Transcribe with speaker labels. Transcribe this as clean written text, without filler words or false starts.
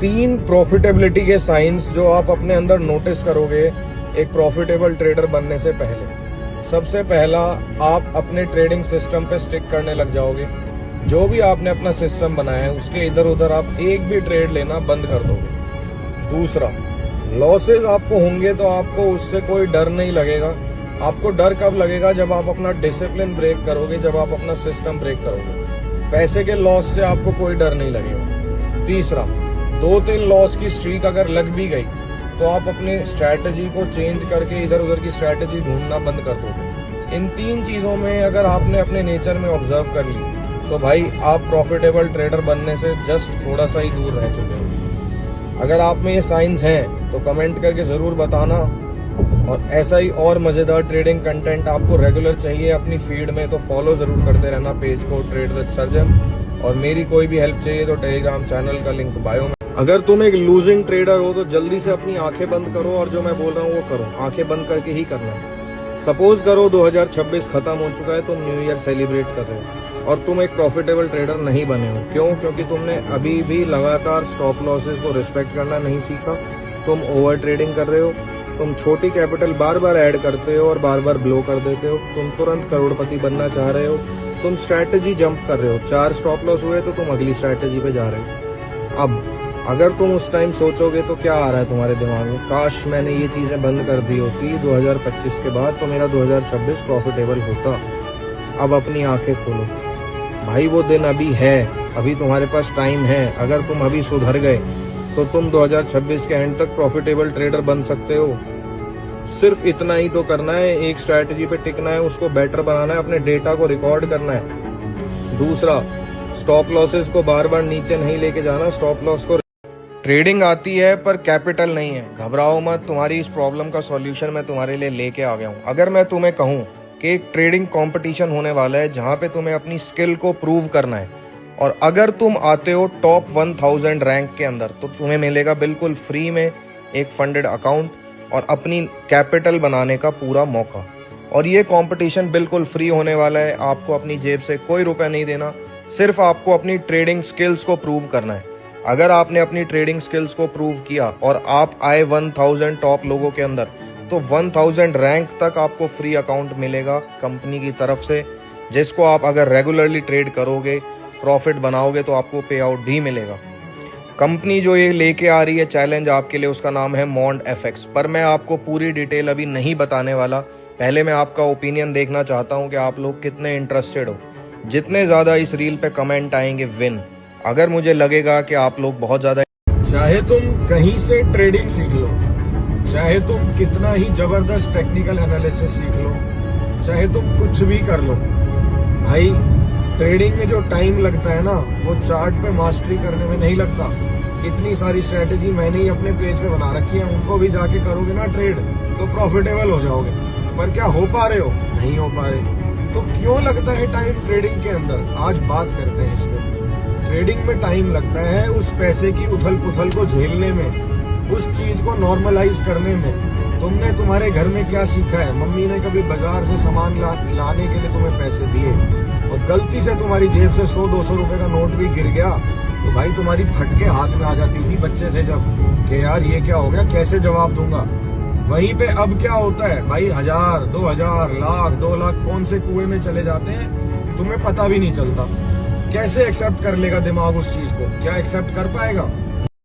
Speaker 1: 3 profitability के science जो आप अपने अंदर नोटिस करोगे एक प्रॉफिटेबल ट्रेडर बनने से पहले। सबसे पहला, आप अपने ट्रेडिंग सिस्टम पे स्टिक करने लग जाओगे। जो भी आपने अपना सिस्टम बनाया है उसके इधर उधर आप एक भी ट्रेड लेना बंद कर दोगे। दूसरा, लॉसेज आपको होंगे तो आपको उससे कोई डर नहीं लगेगा। आपको डर कब लगेगा? जब आप अपना डिसिप्लिन ब्रेक करोगे, जब आप अपना सिस्टम ब्रेक करोगे। पैसे के लॉस से आपको कोई डर नहीं लगेगा। तीसरा, 2-3 लॉस की स्ट्रीक अगर लग भी गई तो आप अपने स्ट्रैटेजी को चेंज करके इधर उधर की स्ट्रैटेजी ढूंढना बंद कर दोगे। इन 3 चीजों में अगर आपने अपने नेचर में ऑब्जर्व कर ली तो भाई आप प्रॉफिटेबल ट्रेडर बनने से जस्ट थोड़ा सा ही दूर रह चुके हो। अगर आप में ये साइंस हैं तो कमेंट करके जरूर बताना। और ऐसा ही और मजेदार ट्रेडिंग कंटेंट आपको रेगुलर चाहिए अपनी फीड में तो फॉलो जरूर करते रहना पेज को ट्रेड विद सर्जन। और मेरी कोई भी हेल्प चाहिए तो टेलीग्राम चैनल का लिंक बायो में। अगर तुम एक लूजिंग ट्रेडर हो तो जल्दी से अपनी आंखें बंद करो और जो मैं बोल रहा हूँ वो करो। आंखें बंद करके ही करना है। सपोज करो 2026 खत्म हो चुका है, तुम न्यू ईयर सेलिब्रेट कर रहे हो और तुम एक प्रॉफिटेबल ट्रेडर नहीं बने हो। क्यों? क्योंकि तुमने अभी भी लगातार स्टॉप लॉसेस को रिस्पेक्ट करना नहीं सीखा। तुम ओवर ट्रेडिंग कर रहे हो। तुम छोटी कैपिटल बार बार ऐड करते हो और बार बार ब्लो कर देते हो। तुम तुरंत करोड़पति बनना चाह रहे हो। तुम स्ट्रैटेजी जंप कर रहे हो। 4 स्टॉप लॉस हुए तो तुम अगली स्ट्रैटेजी पे जा रहे हो। अब अगर तुम उस टाइम सोचोगे तो क्या आ रहा है तुम्हारे दिमाग में? काश मैंने ये चीजें बंद कर दी होती 2025 के बाद तो मेरा 2026 प्रॉफिटेबल होता। अब अपनी आंखें खोलो भाई, वो दिन अभी है। अभी तुम्हारे पास टाइम है। अगर तुम अभी सुधर गए तो तुम 2026 के एंड तक प्रॉफिटेबल ट्रेडर बन सकते हो। सिर्फ इतना ही तो करना है, एक स्ट्रैटेजी पे टिकना है, उसको बेटर बनाना है, अपने डेटा को रिकॉर्ड करना है। दूसरा, स्टॉप लॉसेस को बार बार नीचे नहीं लेके जाना। स्टॉप लॉस को ट्रेडिंग आती है पर कैपिटल नहीं है। घबराओ मत, तुम्हारी इस प्रॉब्लम का सॉल्यूशन मैं तुम्हारे लिए लेके आ गया हूँ। अगर मैं तुम्हें कहूँ कि एक ट्रेडिंग कंपटीशन होने वाला है जहां पे तुम्हें अपनी स्किल को प्रूव करना है और अगर तुम आते हो टॉप 1000 रैंक के अंदर तो तुम्हें मिलेगा बिल्कुल फ्री में एक फंडेड अकाउंट और अपनी कैपिटल बनाने का पूरा मौका। और ये कंपटीशन बिल्कुल फ्री होने वाला है। आपको अपनी जेब से कोई रुपया नहीं देना, सिर्फ आपको अपनी ट्रेडिंग स्किल्स को प्रूव करना है। अगर आपने अपनी ट्रेडिंग स्किल्स को प्रूव किया और आप आए 1000 टॉप लोगों के अंदर तो 1000 रैंक तक आपको फ्री अकाउंट मिलेगा कंपनी की तरफ से, जिसको आप अगर रेगुलरली ट्रेड करोगे, प्रॉफिट बनाओगे तो आपको पे आउट भी मिलेगा। कंपनी जो ये लेके आ रही है चैलेंज आपके लिए, उसका नाम है मॉन्ड एफएक्स। पर मैं आपको पूरी डिटेल अभी नहीं बताने वाला। पहले मैं आपका ओपिनियन देखना चाहता हूँ कि आप लोग कितने इंटरेस्टेड हो। जितने ज्यादा इस रील पे कमेंट आएंगे विन। अगर मुझे लगेगा कि आप लोग बहुत ज्यादा, चाहे तुम कहीं से ट्रेडिंग सीख लो, चाहे तुम कितना ही जबरदस्त टेक्निकल एनालिसिस सीख लो, चाहे तुम कुछ भी कर लो, भाई ट्रेडिंग में जो टाइम लगता है ना वो चार्ट पे मास्टरी करने में नहीं लगता। इतनी सारी स्ट्रैटेजी मैंने ही अपने पेज पे बना रखी है, उनको भी जाके करोगे ना ट्रेड तो प्रॉफिटेबल हो जाओगे। पर क्या हो पा रहे हो? नहीं हो पा रहे। तो क्यों लगता है टाइम ट्रेडिंग के अंदर? आज बात करते हैं इस पे। ट्रेडिंग में टाइम लगता है उस पैसे की उथल पुथल को झेलने में, उस चीज को नॉर्मलाइज करने में। तुमने तुम्हारे घर में क्या सीखा है? मम्मी ने कभी बाजार से सामान लाने के लिए तुम्हें पैसे दिए और गलती से तुम्हारी जेब से 100-200 रुपए का नोट भी गिर गया तो भाई तुम्हारी फटके हाथ में आ जाती थी बच्चे थे जब, कि यार ये क्या हो गया, कैसे जवाब दूंगा। वहीं पे अब क्या होता है भाई, 1000, 2000, लाख, 2 लाख कौन से कुएं में चले जाते हैं तुम्हें पता भी नहीं चलता। कैसे एक्सेप्ट कर लेगा दिमाग उस चीज को? क्या एक्सेप्ट कर पाएगा?